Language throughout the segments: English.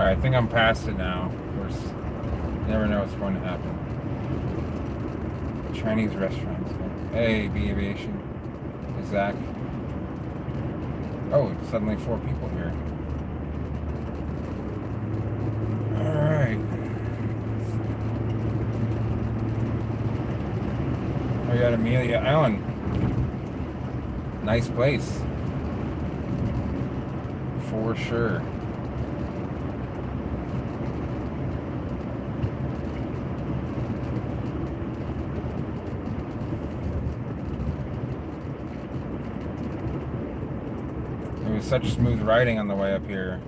Alright, I think I'm past it now. Of course, you never know what's going to happen. Chinese restaurants. Hey, B Aviation. Hey, Zach. Oh, suddenly 4 people here. Alright. We got Amelia Island. Nice place. For sure. It was such smooth riding on the way up here.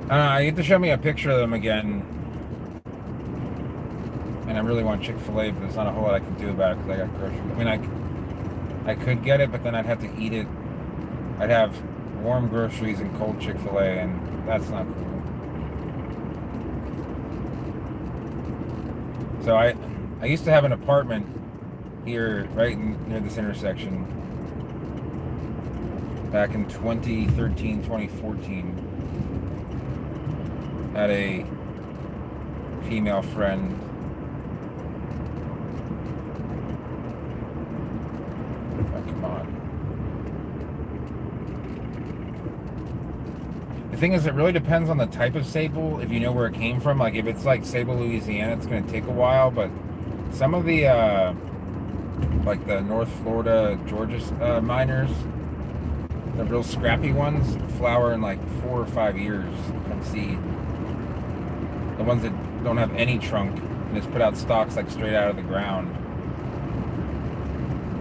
I don't know, you have to show me a picture of them again. And I really want Chick-fil-A, but there's not a whole lot I can do about it because I got groceries. I mean, I could get it, but then I'd have to eat it. I'd have warm groceries and cold Chick-fil-A, and that's not cool. So I used to have an apartment here, right near this intersection, back in 2013, 2014. Had a female friend. Oh, come on. The thing is, it really depends on the type of sable, if you know where it came from. Like, if it's like Sable, Louisiana, it's going to take a while, but some of the, like the North Florida, Georgia miners, the real scrappy ones, flower in like 4 or 5 years from seed. The ones that don't have any trunk and just put out stalks like straight out of the ground.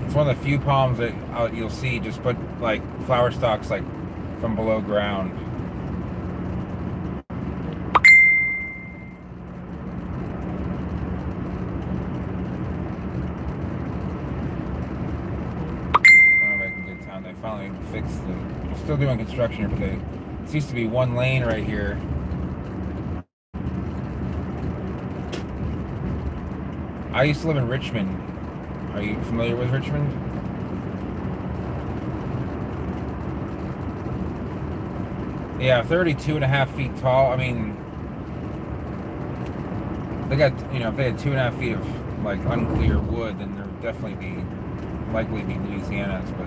It's one of the few palms that you'll see just put like flower stalks like from below ground. Oh, making good time. They finally fixed it. They're still doing construction here, but it used to be one lane right here. I used to live in Richmond. Are you familiar with Richmond? Yeah, 32.5 feet tall. I mean, they got, if they had 2.5 feet of like unclear wood, then there would definitely likely be Louisiana's, but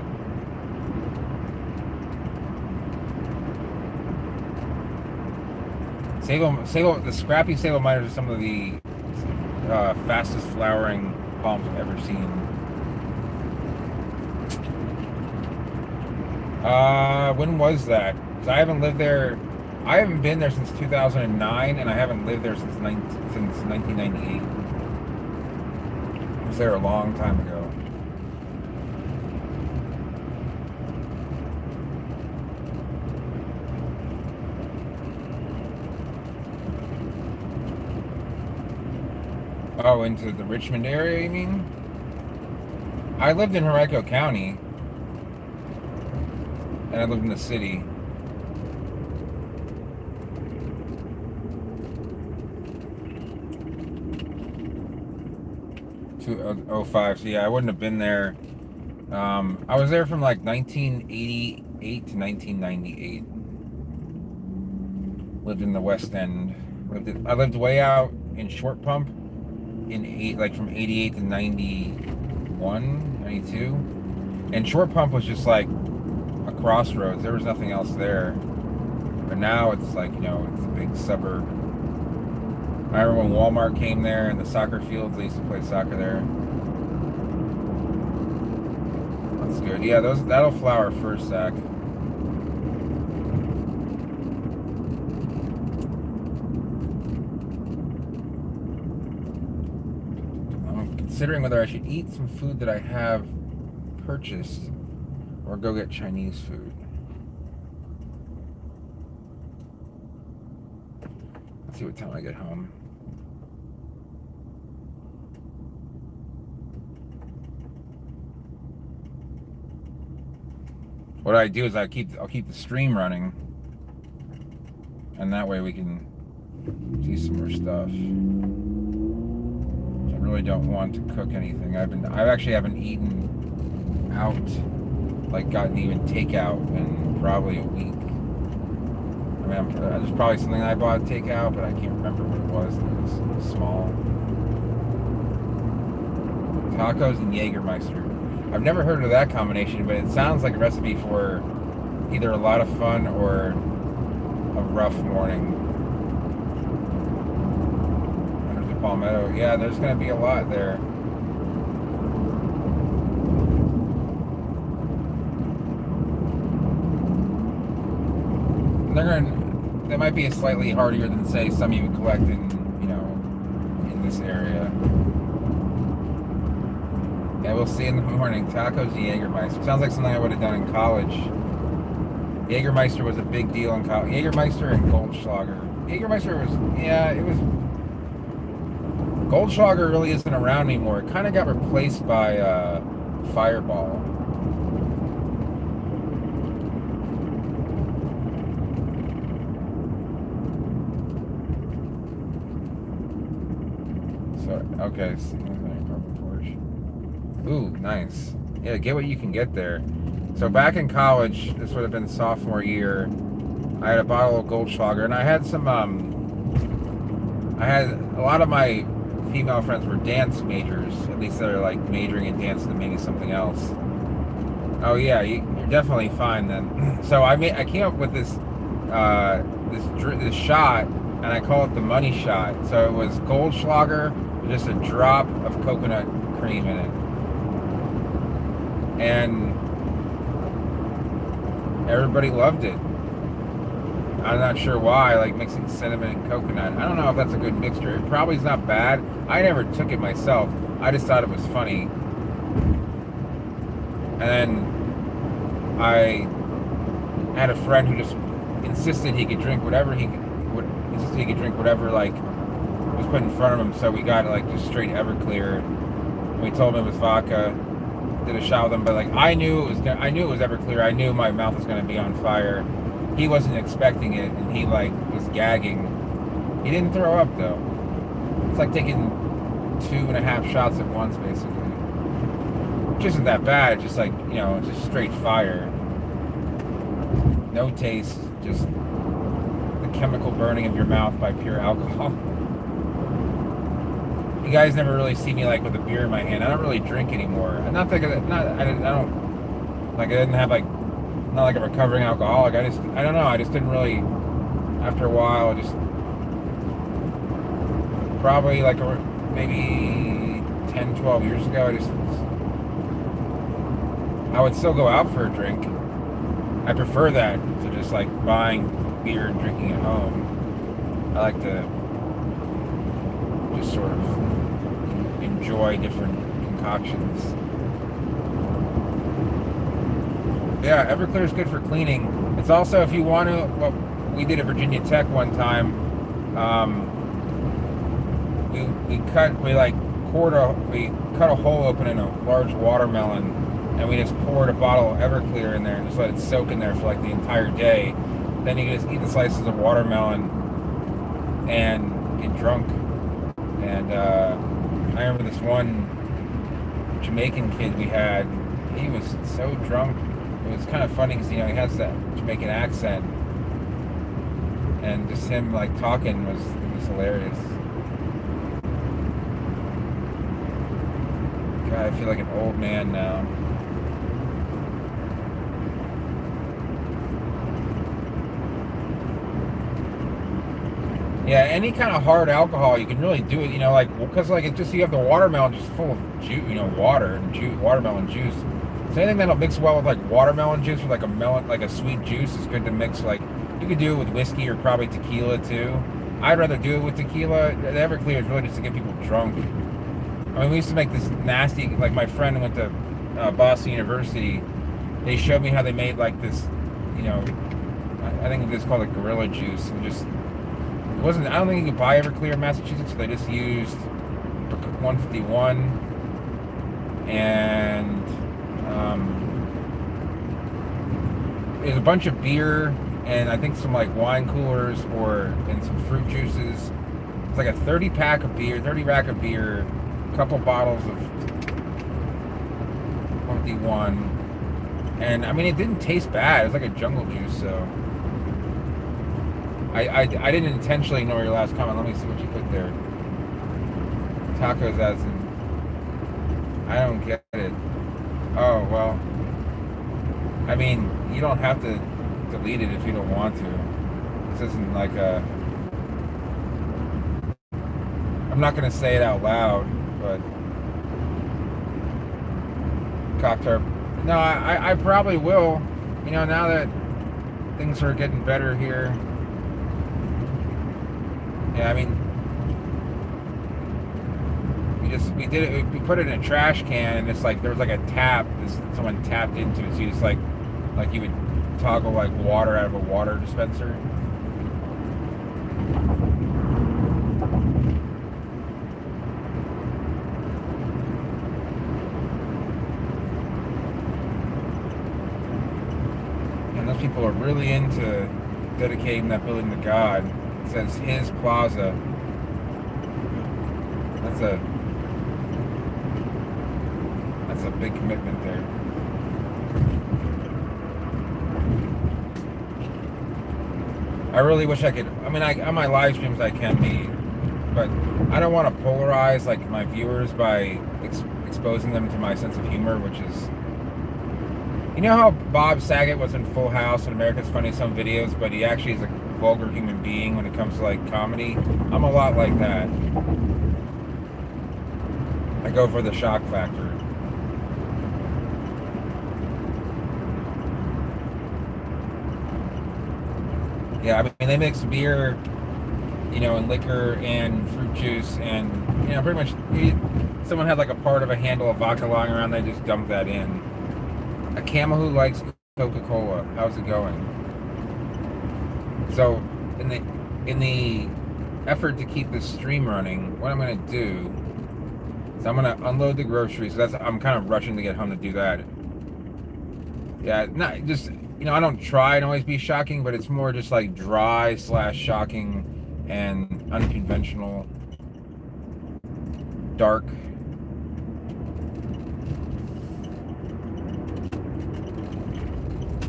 the scrappy sable miners are some of the fastest flowering palms I've ever seen. When was that? Because I haven't lived there. I haven't been there since 2009, and I haven't lived there since 1998. I was there a long time ago. Oh, into the Richmond area, you mean? I lived in Henrico County, and I lived in the city. Oh, 05. So yeah, I wouldn't have been there. I was there from like 1988 to 1998. Lived in the West End. I lived way out in Short Pump from 88 to 91, 92. And Short Pump was just like a crossroads. There was nothing else there. But now it's like, it's a big suburb. I remember when Walmart came there and the soccer fields, they used to play soccer there. That's good. Yeah, that'll flower first, Zach. I'm considering whether I should eat some food that I have purchased or go get Chinese food. Let's see what time I get home. What I do is I'll keep the stream running, and that way we can see some more stuff. I really don't want to cook anything. I actually haven't eaten out, like gotten even takeout in probably a week. Man, there's probably something I bought takeout, but I can't remember what it was. It was small. Tacos and Jägermeister. I've never heard of that combination, but it sounds like a recipe for either a lot of fun or a rough morning. Under the Palmetto. Yeah, there's going to be a lot there. That might be a slightly harder than, say, some you would collect in, in this area. Yeah, we'll see in the morning. Tacos and Jägermeister. Sounds like something I would have done in college. Jägermeister was a big deal in college. Jägermeister and Goldschlager. Jägermeister was, yeah, it was... Goldschlager really isn't around anymore. It kind of got replaced by Fireball. Okay, ooh, nice. Yeah, get what you can get there. So back in college, this would have been sophomore year, I had a bottle of Goldschlager, and I had some, I had a lot of my female friends were dance majors, at least they're like majoring in dance and maybe something else. Oh yeah, you're definitely fine then. So I came up with this, this shot, and I call it the money shot. So it was Goldschlager, just a drop of coconut cream in it. And everybody loved it. I'm not sure why, like mixing cinnamon and coconut. I don't know if that's a good mixture. It probably is not bad. I never took it myself. I just thought it was funny. And then I had a friend who just insisted he could drink whatever like was put in front of him, so we got like just straight Everclear. We told him it was vodka, did a shot with him, but like I knew it was Everclear. I knew my mouth was going to be on fire. He wasn't expecting it, and he like was gagging. He didn't throw up though. It's like taking 2.5 shots at once, basically. Which isn't that bad. It's just like, it's just straight fire. No taste, just the chemical burning of your mouth by pure alcohol. You guys never really see me like with a beer in my hand. I don't really drink anymore. I'm not like I didn't have like, not like a recovering alcoholic. I don't know. I just didn't really. After a while, just probably like maybe 10, 12 years ago, I would still go out for a drink. I prefer that to just like buying beer and drinking at home. I like to just sort of enjoy different concoctions. Yeah, Everclear is good for cleaning. It's also, if you want to, well, we did at Virginia Tech one time. We cut a hole open in a large watermelon, and we just poured a bottle of Everclear in there and just let it soak in there for like the entire day. Then you can just eat the slices of watermelon and get drunk. And I remember this one Jamaican kid we had. He was so drunk. It was kind of funny because he has that Jamaican accent, and just him like talking was hilarious. God, I feel like an old man now. Yeah, any kind of hard alcohol, you can really do it, because it's just, you have the watermelon just full of juice, water and watermelon juice. So anything that'll mix well with like watermelon juice or like a sweet juice is good to mix. Like you could do it with whiskey or probably tequila too. I'd rather do it with tequila. The Everclear is really just to get people drunk. I mean, we used to make this nasty, like my friend went to Boston University. They showed me how they made like this, I think it's called a Gorilla Juice. And just, I don't think you could buy Everclear in Massachusetts, so they just used 151 and there's a bunch of beer and I think some like wine coolers and some fruit juices. It's like a 30 rack of beer, a couple bottles of 151, and I mean it didn't taste bad. It was like a jungle juice, so I didn't intentionally ignore your last comment. Let me see what you put there. Tacos as in, I don't get it. Oh, well, I mean, you don't have to delete it if you don't want to. This isn't like a, I'm not going to say it out loud, but cocktail. No, I probably will. You know, now that things are getting better here. Yeah, I mean, we did it. We put it in a trash can, and it's like there was like a tap. Someone tapped into it, so you just like you would toggle like water out of a water dispenser. And those people are really into dedicating that building to God. It says his plaza. That's a big commitment there. I really wish I could. I mean, on my live streams I can be, but I don't want to polarize like my viewers by exposing them to my sense of humor, which is, you know how Bob Saget was in Full House and America's Funniest Home Videos, but he actually is a vulgar human being when it comes to like comedy. I'm a lot like that. I go for the shock factor. Yeah, I mean they mix beer, you know, and liquor and fruit juice, and you know, pretty much someone had like a part of a handle of vodka lying around. They just dumped that in. A camel who likes Coca-Cola. How's it going? So, in the effort to keep this stream running, what I'm gonna do is I'm gonna unload the groceries. I'm kind of rushing to get home to do that. Yeah, not just, you know, I don't try and always be shocking, but it's more just like dry / shocking and unconventional, dark.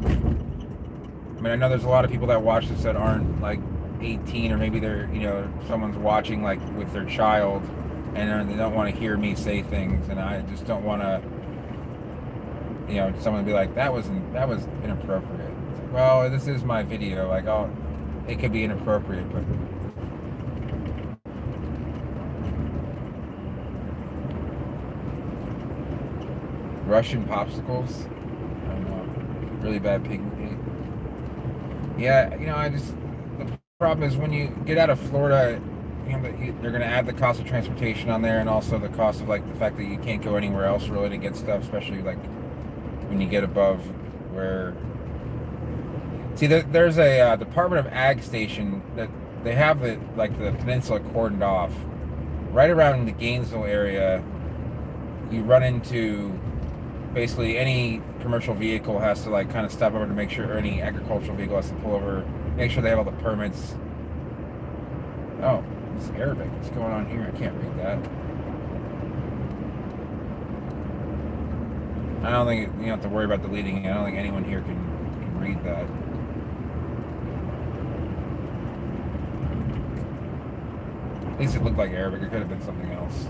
I mean, I know there's a lot of people that watch this that aren't like 18, or maybe they're, you know, someone's watching like with their child, and they don't want to hear me say things, and I just don't want to, you know, someone be like, that was inappropriate. Like, well, this is my video. Like, it could be inappropriate, but Russian popsicles. I don't know. Really bad pig. Yeah, you know, the problem is when you get out of Florida, you know, they're going to add the cost of transportation on there, and also the cost of like the fact that you can't go anywhere else really to get stuff, especially like when you get above where. See, there's a Department of Ag station that they have the peninsula cordoned off. Right around the Gainesville area, you run into basically any commercial vehicle has to like kind of stop over to make sure, or any agricultural vehicle has to pull over, make sure they have all the permits. Oh, it's Arabic. What's going on here? I can't read that. I don't think you have to worry about deleting it. I don't think anyone here can read that. At least it looked like Arabic. It could have been something else.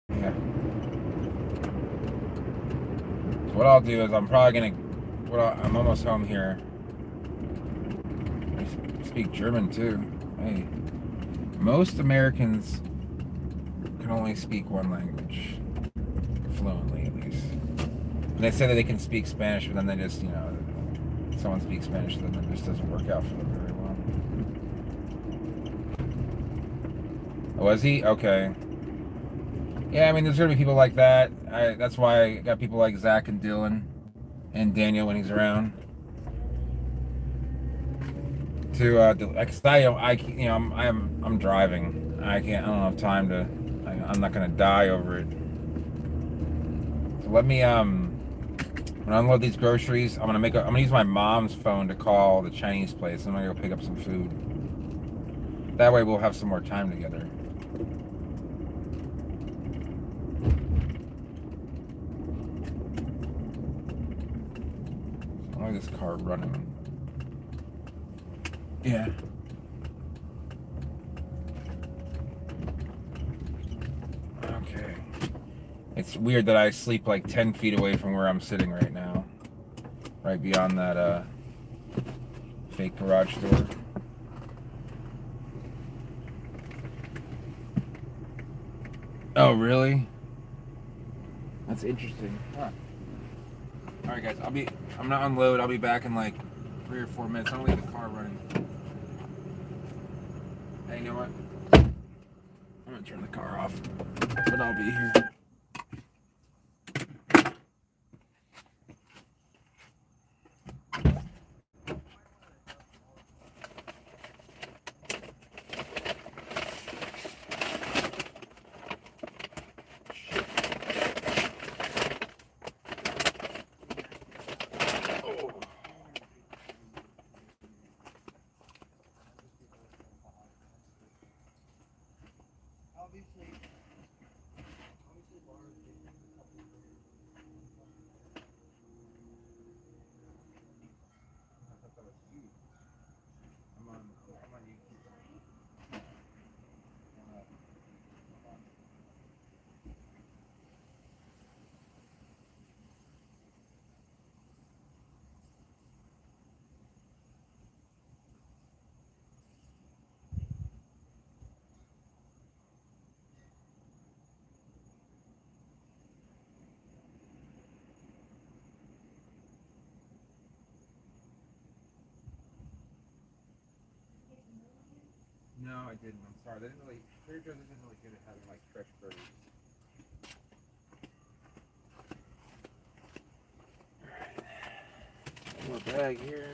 Yeah. So what I'll do is I'm probably gonna. I'm almost home here. I speak German too. Hey, most Americans can only speak one language fluently, at least. And they say that they can speak Spanish, but then they just, you know, someone speaks Spanish, then it just doesn't work out for them very well. Oh, was he? Okay. Yeah, I mean, there's gonna be people like that. That's why I got people like Zach and Dylan and Daniel when he's around. Cause I'm driving. I don't have time to. I'm not gonna die over it. So let me when I unload these groceries, I'm gonna use my mom's phone to call the Chinese place. I'm gonna go pick up some food. That way we'll have some more time together. Why is this car running? Yeah. Okay. It's weird that I sleep like 10 feet away from where I'm sitting right now. Right beyond that fake garage door. Oh, really? That's interesting. Huh. Alright guys, I'm gonna unload. I'll be back in like 3 or 4 minutes. I'm gonna leave the car running. Hey, you know what? I'm gonna turn the car off. But I'll be here. No, I didn't. I'm sorry. They didn't really. Trader Joe's isn't really good at having like fresh produce. Alright. More bag here.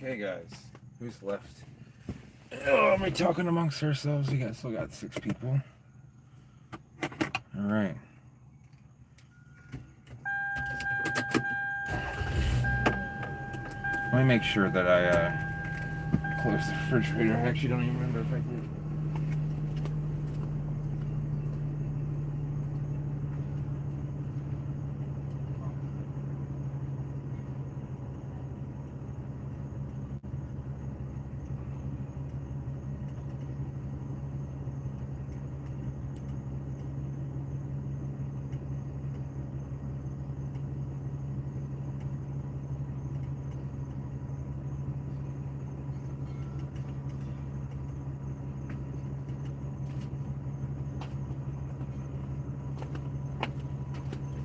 Okay, guys, who's left? Oh, are we talking amongst ourselves? We still got 6 people. All right. Let me make sure that I close the refrigerator. I actually don't even remember if I did.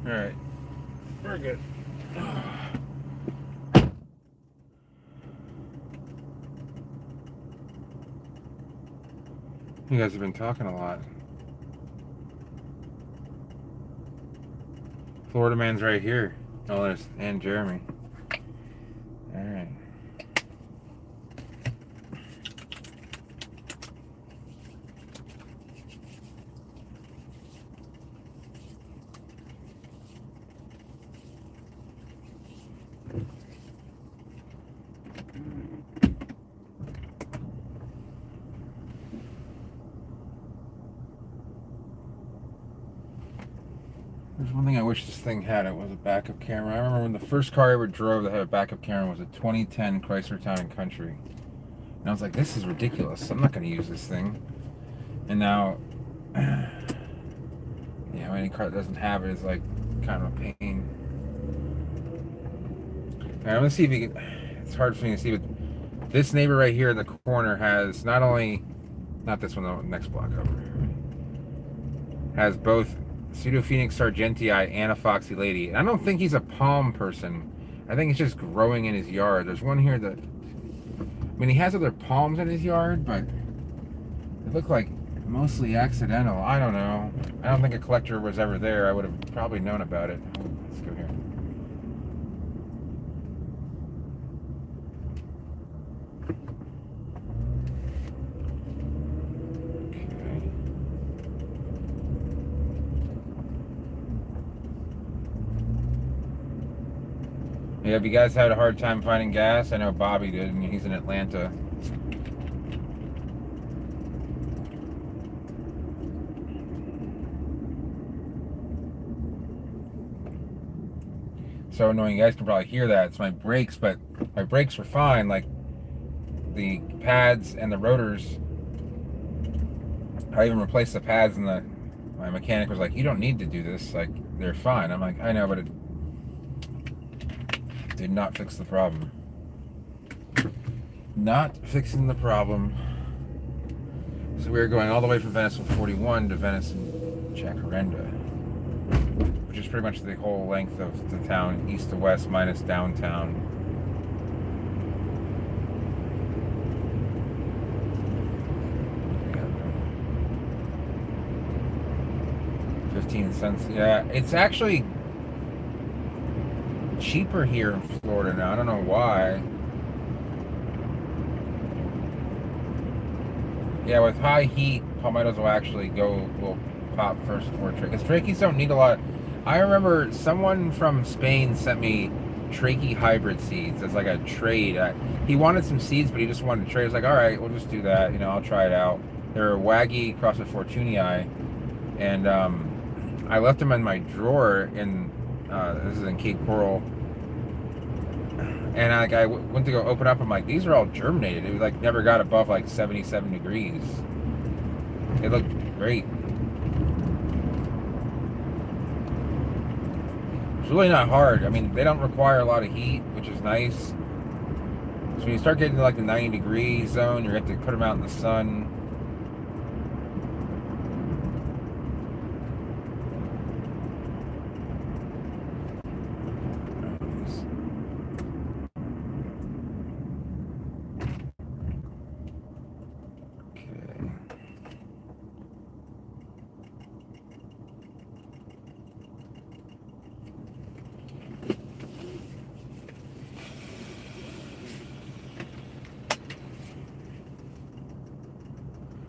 All right, we're good. You guys have been talking a lot. Florida man's right here. Oh, there's and Jeremy. All right. There's one thing I wish this thing had. It was a backup camera. I remember when the first car I ever drove that had a backup camera was a 2010 Chrysler Town and Country. And I was like, this is ridiculous. I'm not going to use this thing. And now, any car that doesn't have it is like kind of a pain. All right, I'm going to see if you can. It's hard for me to see, but this neighbor right here in the corner has not this one, the next block over here, has both Pseudophoenix sargentii and a foxy lady. And I don't think he's a palm person. I think it's just growing in his yard. There's one here that, I mean, he has other palms in his yard, but it looked like mostly accidental. I don't know. I don't think a collector was ever there. I would have probably known about it. Let's go here. Yeah, have you guys had a hard time finding gas? I know Bobby did, and he's in Atlanta. So annoying. You guys can probably hear that. It's my brakes, but my brakes were fine. Like the pads and the rotors. I even replaced the pads, and my mechanic was like, "You don't need to do this. Like they're fine." I'm like, "I know, but it did not fix the problem." Not fixing the problem. So we were going all the way from Venice 41 to Venice and Jacaranda, which is pretty much the whole length of the town, east to west minus downtown. Yeah. 15 cents. Yeah, it's actually cheaper here in Florida now. I don't know why. Yeah, with high heat, palmettos will pop first before trachea. Because tracheas don't need a lot. I remember someone from Spain sent me trachea hybrid seeds as like a trade. He wanted some seeds, but he just wanted to trade. I was like, all right, we'll just do that. I'll try it out. They're Waggy Crossed Fortunii, and I left them in my drawer this is in Cape Coral. And I went to go open up. I'm like, these are all germinated. It like never got above like 77 degrees. It looked great. It's really not hard. I mean, they don't require a lot of heat, which is nice. So when you start getting to like the 90-degree zone, you have to put them out in the sun.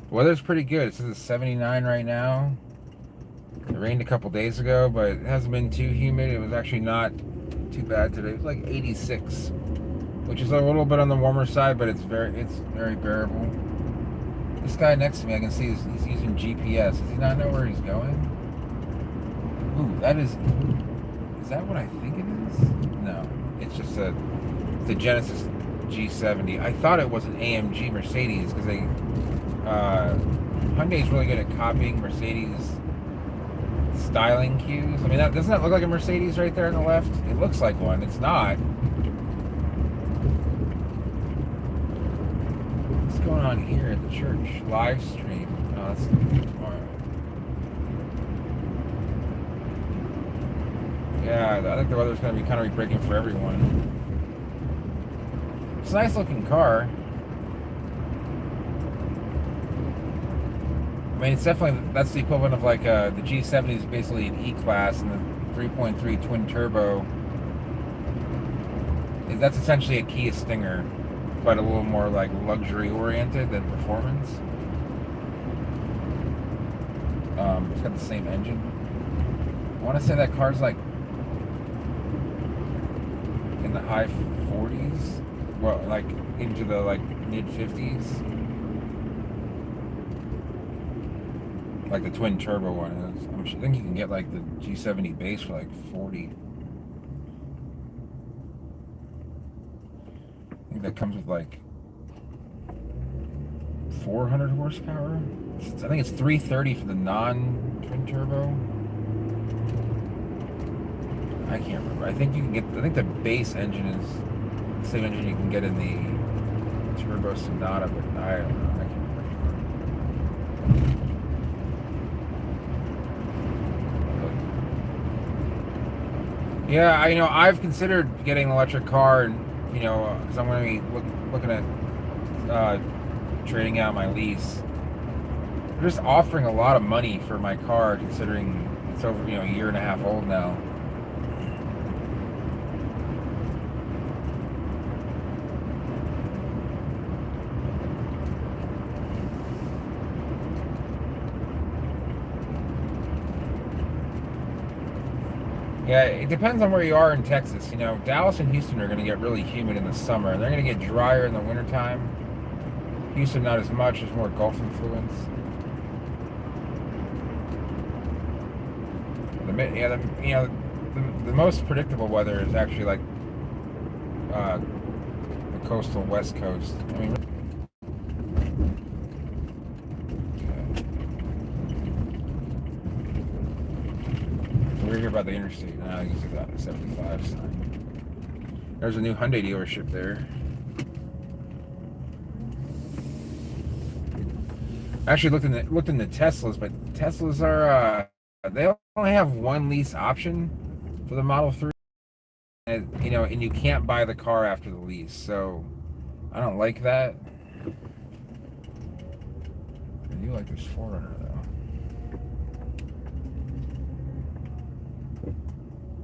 Weather's pretty good. It says it's 79 right now. It rained a couple days ago, but it hasn't been too humid. It was actually not too bad today. It was like 86, which is a little bit on the warmer side, but it's very bearable. This guy next to me, I can see he's using GPS. Does he not know where he's going? Ooh, is that what I think it is? No, it's just the Genesis G70. I thought it was an AMG Mercedes because Hyundai's really good at copying Mercedes styling cues. I mean, doesn't that look like a Mercedes right there on the left? It looks like one. It's not. What's going on here at the church? Live stream. Oh, that's tomorrow. Yeah, I think the weather's going to be kind of breaking for everyone. It's a nice looking car. I mean, it's definitely, that's the equivalent of like the G70 is basically an E-Class, and the 3.3 twin turbo, that's essentially a Kia Stinger, but a little more like luxury oriented than performance. It's got the same engine. I want to say that car's like in the high 40s, well, like into the like mid 50s, like the twin turbo one is. I think you can get like the G70 base for like 40. I think that comes with like 400 horsepower. I think it's 330 for the non-twin turbo. I can't remember. I think the base engine is the same engine you can get in the Turbo Sonata, but I don't know. I can't remember. Yeah, I've considered getting an electric car, and because I'm going to be looking at trading out my lease. They're just offering a lot of money for my car, considering it's over a year and a half old now. Yeah, it depends on where you are in Texas. Dallas and Houston are going to get really humid in the summer, and they're going to get drier in the wintertime. Houston, not as much. There's more Gulf influence. The most predictable weather is actually like the coastal West Coast. I mean, we're here by the interstate now. You see that 75 sign. There's a new Hyundai dealership there. I actually looked in the Teslas, but Teslas are they only have one lease option for the Model 3, and you can't buy the car after the lease. So I don't like that. I do like this 4Runner though.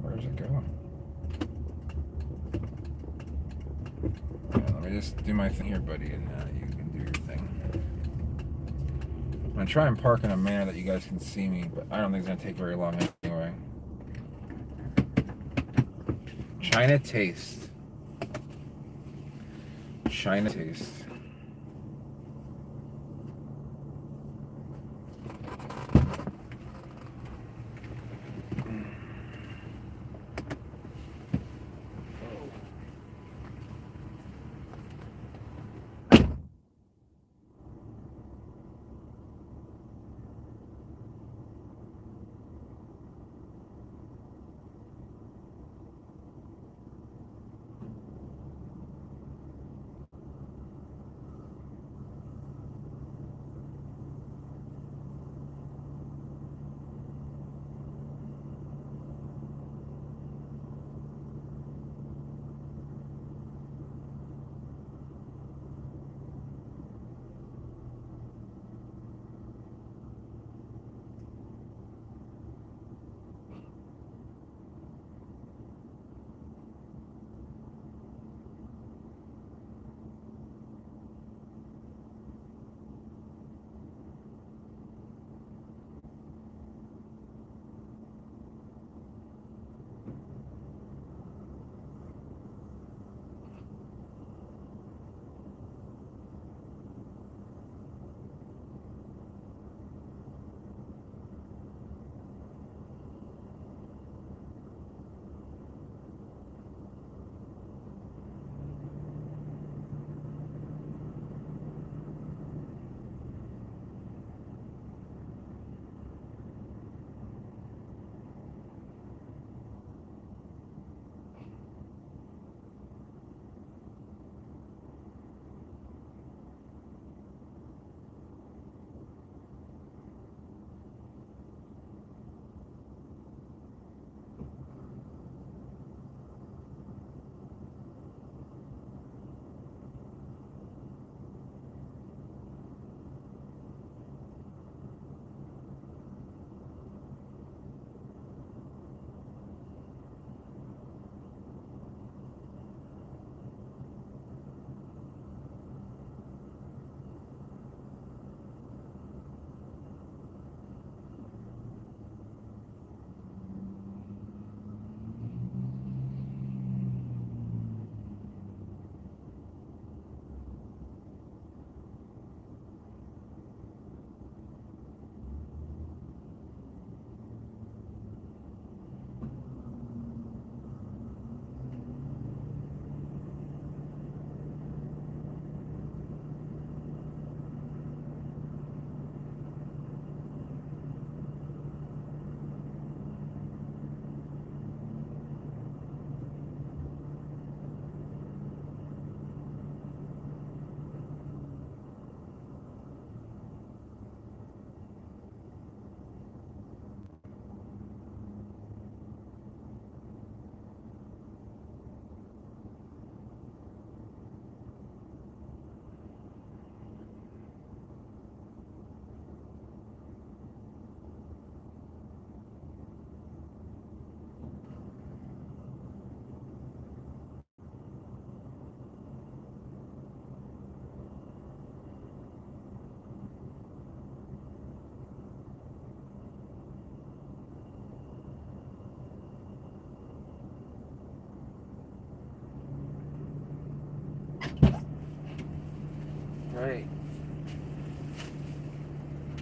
Where's it going? Yeah, let me just do my thing here, buddy, and you can do your thing. I'm going to try and park in a manner that you guys can see me, but I don't think it's going to take very long anyway. China Taste. China Taste.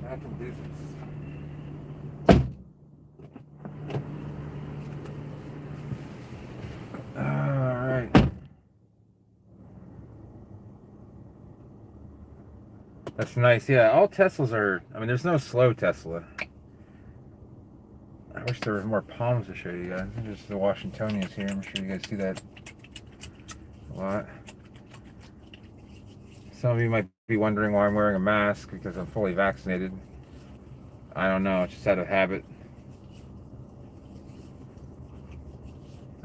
Back in business. All right. That's nice. Yeah, all Teslas are. I mean, there's no slow Tesla. I wish there was more palms to show you guys. Just the Washingtonians here. I'm sure you guys see that a lot. Some of you might be wondering why I'm wearing a mask because I'm fully vaccinated. I don't know. It's just out of habit.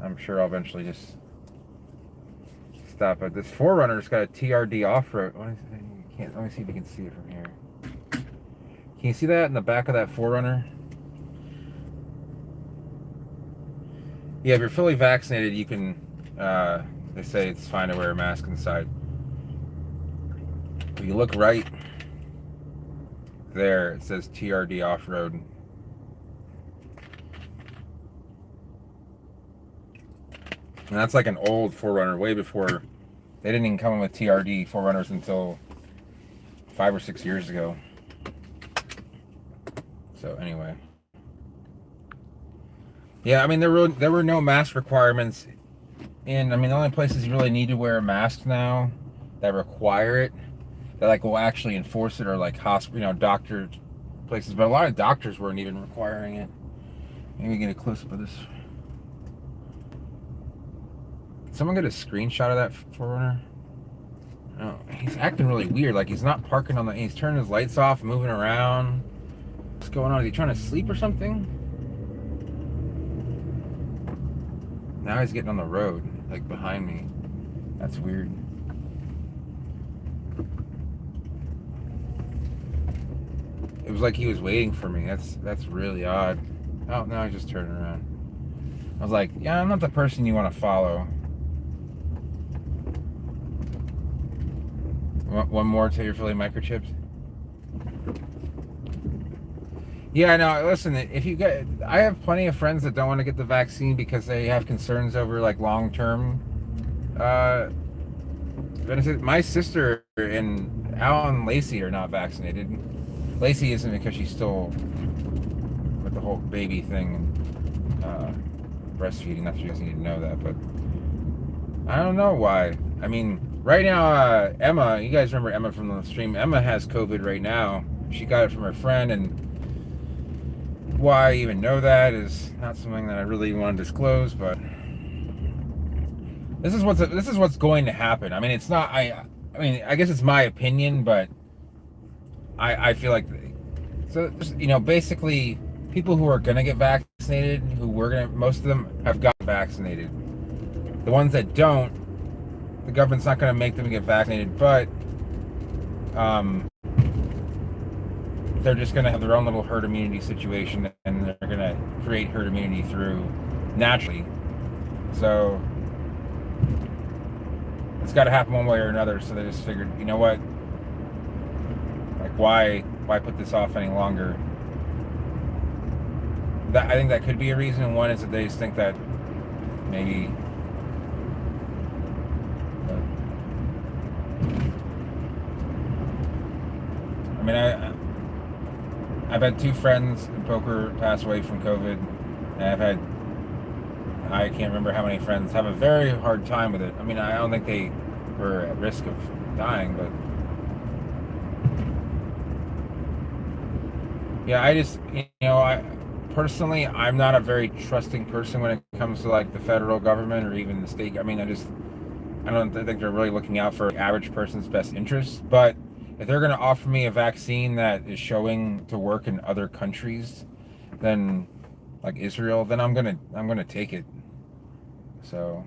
I'm sure I'll eventually just stop. But this 4Runner's got a TRD off-road. Let me see if you can see it from here. Can you see that in the back of that 4Runner? Yeah, if you're fully vaccinated, you can, they say it's fine to wear a mask inside. If you look right there, it says TRD off-road. And that's like an old 4Runner, way before, they didn't even come in with TRD 4Runners until 5 or 6 years ago. So anyway. Yeah, I mean, there were no mask requirements in, I mean, the only places you really need to wear a mask now that require it, that like will actually enforce it, are like hospital, doctor places. But a lot of doctors weren't even requiring it. Maybe get a close up of this. Did someone get a screenshot of that 4Runner? Oh, he's acting really weird. Like he's not parking on the. He's turning his lights off, moving around. What's going on? Is he trying to sleep or something? Now he's getting on the road, like behind me. That's weird. It was like he was waiting for me. That's really odd. Oh, now I just turned around. I was like, yeah, I'm not the person you want to follow. One more till you're fully microchipped. Yeah, no, listen, if you get, I have plenty of friends that don't want to get the vaccine because they have concerns over like long-term benefit. My sister and Al and Lacey are not vaccinated. Lacey isn't because she's still with the whole baby thing and breastfeeding. Not sure you guys need to know that, but I don't know why. I mean, right now, Emma, you guys remember Emma from the stream? Emma has COVID right now. She got it from her friend, and why I even know that is not something that I really want to disclose, but this is what's going to happen. I mean, it's not. I mean, I guess it's my opinion, but I feel like so. Basically, people who are gonna get vaccinated, most of them have gotten vaccinated. The ones that don't, the government's not gonna make them get vaccinated, but they're just going to have their own little herd immunity situation, and they're going to create herd immunity through naturally. So it's got to happen one way or another. So they just figured, you know what? Like, why put this off any longer? I think that could be a reason. And one is that they just think that maybe. I mean, I've had 2 friends in poker pass away from COVID, and I can't remember how many friends have a very hard time with it. I mean, I don't think they were at risk of dying, but yeah, personally, I'm not a very trusting person when it comes to like the federal government or even the state. I mean, I don't think they're really looking out for the average person's best interests, but if they're going to offer me a vaccine that is showing to work in other countries than like Israel, then I'm gonna take it. So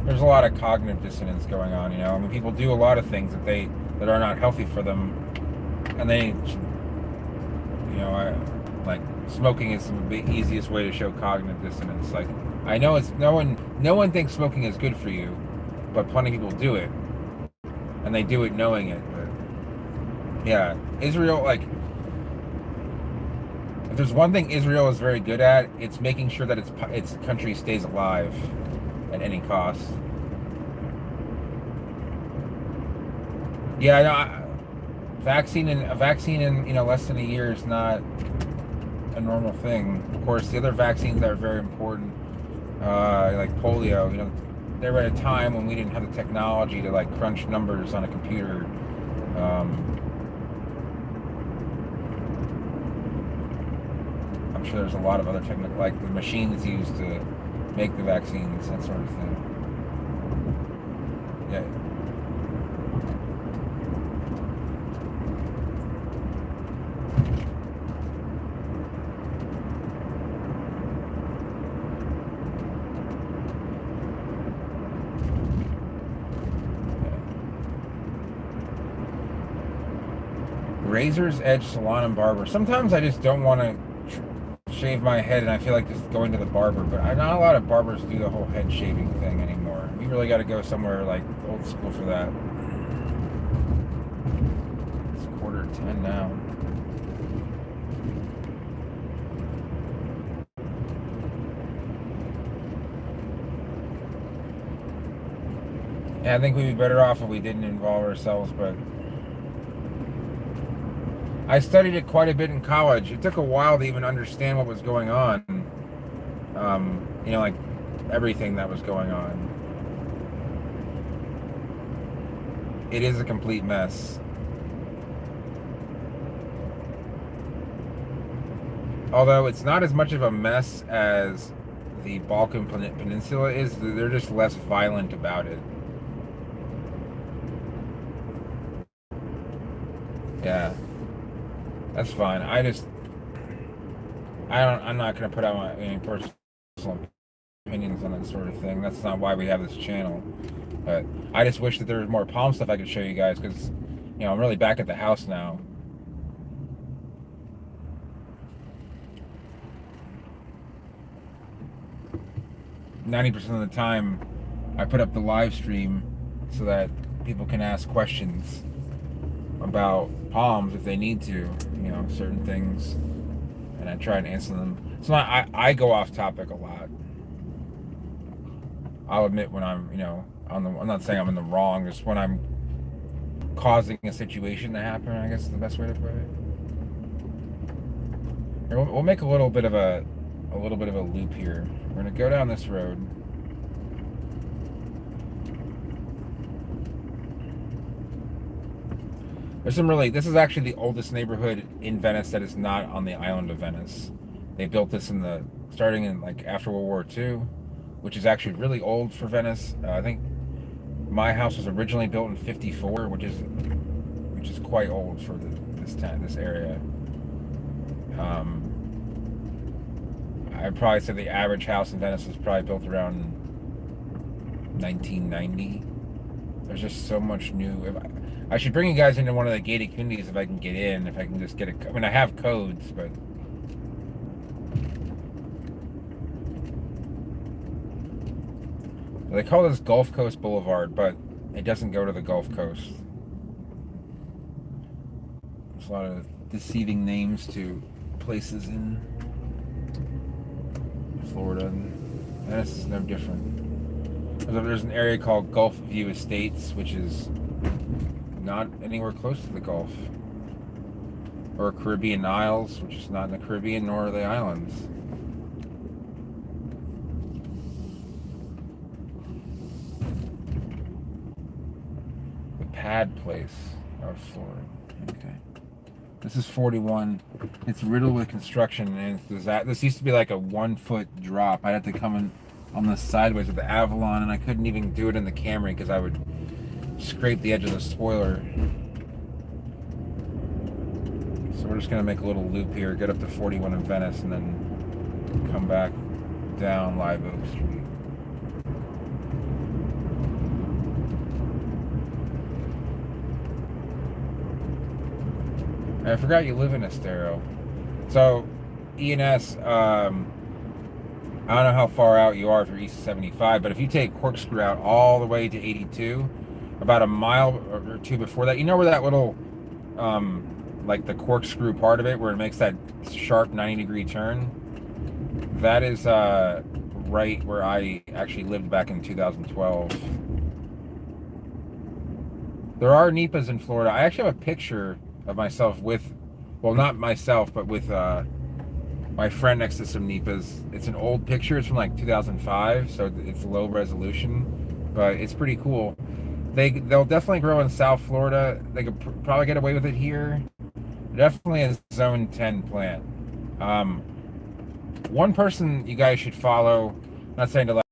there's a lot of cognitive dissonance going on. I mean, people do a lot of things that are not healthy for them, and like smoking is the easiest way to show cognitive dissonance. Like, I know it's no one thinks smoking is good for you, but plenty of people do it. and they do it knowing it. But yeah, Israel, like, if there's one thing Israel is very good at, it's making sure that its country stays alive at any cost. Yeah, I know. A vaccine in less than a year is not a normal thing. Of course, the other vaccines that are very important, like polio, they were at a time when we didn't have the technology to like crunch numbers on a computer. I'm sure there's a lot of other technical, like the machines used to make the vaccines, that sort of thing. Yeah. Razor's Edge Salon and Barber. Sometimes I just don't want to shave my head, and I feel like just going to the barber. But not a lot of barbers do the whole head shaving thing anymore. You really got to go somewhere like old school for that. It's 9:45 now. Yeah, I think we'd be better off if we didn't involve ourselves, but I studied it quite a bit in college. It took a while to even understand what was going on. Like everything that was going on. It is a complete mess. Although it's not as much of a mess as the Balkan Peninsula is, they're just less violent about it. Yeah. That's fine. I'm not going to put out any personal opinions on that sort of thing. That's not why we have this channel. But I just wish that there was more Palm stuff I could show you guys, because, I'm really back at the house now. "90% of the time, I put up the live stream so that people can ask questions about palms if they need to, certain things, and I try and answer them. So I go off topic a lot. I'll admit when I'm, I'm not saying I'm in the wrong, just when I'm causing a situation to happen, I guess is the best way to put it. Here, we'll make a little bit of a loop here. We're gonna go down this road. This is actually the oldest neighborhood in Venice that is not on the island of Venice. They built this starting in like after World War II, which is actually really old for Venice. I think my house was originally built in '54, which is quite old for this area. I'd probably say the average house in Venice was probably built around 1990. There's just so much new. I should bring you guys into one of the gated communities if I can get in. If I can just get a. I mean, I have codes, but they call this Gulf Coast Boulevard, but it doesn't go to the Gulf Coast. There's a lot of deceiving names to places in Florida, and Venice is no different. There's an area called Gulf View Estates, which is not anywhere close to the Gulf. Or Caribbean Isles, which is not in the Caribbean, nor are the islands. The Pad Place of Florida. Okay. This is 41. It's riddled with construction, and this used to be like a 1-foot drop. I'd have to come in on the sideways of the Avalon, and I couldn't even do it in the Camry because I would scrape the edge of the spoiler. So we're just going to make a little loop here, get up to 41 in Venice, and then come back down Live Oak Street. I forgot you live in Estero. So, ENS, I don't know how far out you are if you're east of 75, but if you take Corkscrew out all the way to 82, about a mile or two before that. You know where that little, like the corkscrew part of it, where it makes that sharp 90-degree turn? That is right where I actually lived back in 2012. There are Nipas in Florida. I actually have a picture of myself with, well, not myself, but with my friend next to some Nipas. It's an old picture. It's from like 2005, so it's low resolution, but it's pretty cool. They'll definitely grow in South Florida. They could probably get away with it here. Definitely a Zone 10 plant. Um, One person you guys should follow. Not saying to like,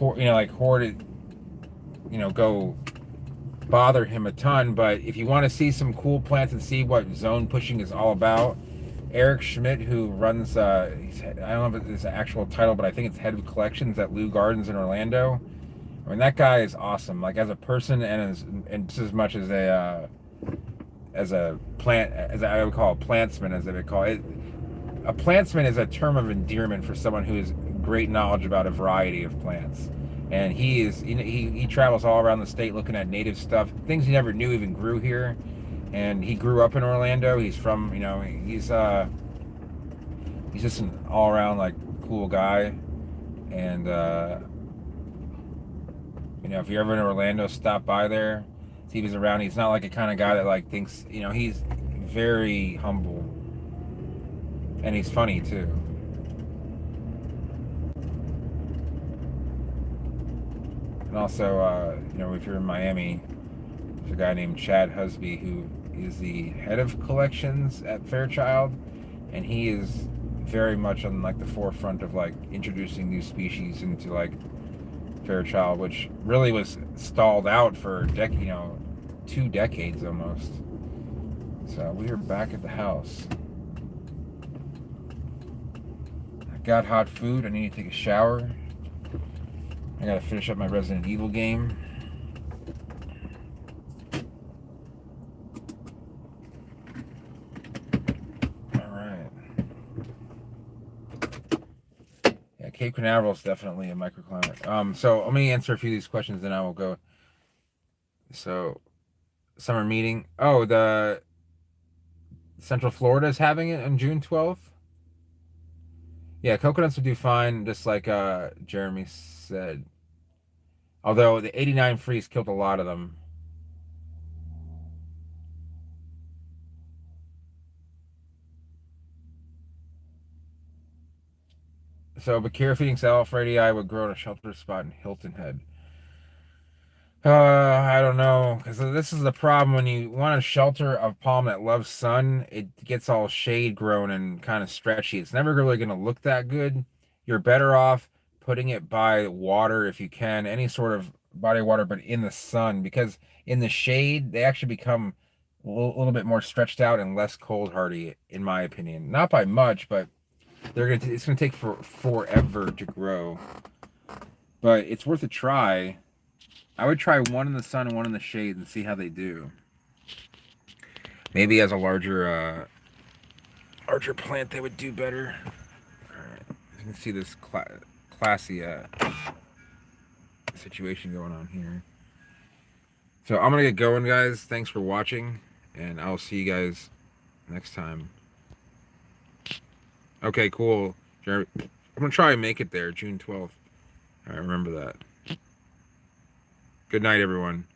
like hoard it, go bother him a ton, but if you want to see some cool plants and see what zone pushing is all about, Eric Schmidt, who runs, I don't know if it's his actual title, but I think it's head of collections at Lou Gardens in Orlando. I mean, that guy is awesome. Like as a person and just as much as a plant, as I would call a plantsman, as they would call it. A plantsman is a term of endearment for someone who has great knowledge about a variety of plants. And he travels all around the state looking at native stuff, things he never knew even grew here. And he grew up in Orlando. He's from, he's just an all around like cool guy. And if you're ever in Orlando, stop by there, see if he's around. He's not like a kind of guy that like thinks, he's very humble, and he's funny too. And also, if you're in Miami, there's a guy named Chad Husby who is the head of collections at Fairchild, and he is very much on like the forefront of like introducing new species into like Fairchild, which really was stalled out for 2 decades almost. So we are back at the house. I got hot food. I need to take a shower. I gotta finish up my Resident Evil game. Alright. Yeah, Cape Canaveral is definitely a microclimate. So let me answer a few of these questions, then I will go. So, summer meeting. Oh, the Central Florida is having it on June 12th. Yeah, coconuts would do fine, just like Jeremy said. Although the 89 freeze killed a lot of them. So, Bakira feeding Salafredi would grow in a shelter spot in Hilton Head. I don't know, because this is the problem when you want to shelter a palm that loves sun, it gets all shade grown and kind of stretchy. It's never really going to look that good. You're better off putting it by water if you can, any sort of body of water, but in the sun, because in the shade, they actually become a little bit more stretched out and less cold hardy, in my opinion. Not by much, but it's gonna take forever to grow. But it's worth a try. I would try one in the sun and one in the shade and see how they do. Maybe as a larger plant, they would do better. All right, you can see this classy situation going on here. So I'm gonna get going, guys. Thanks for watching, and I'll see you guys next time. Okay, cool. I'm gonna try and make it there June 12th. I remember that. Good night, everyone.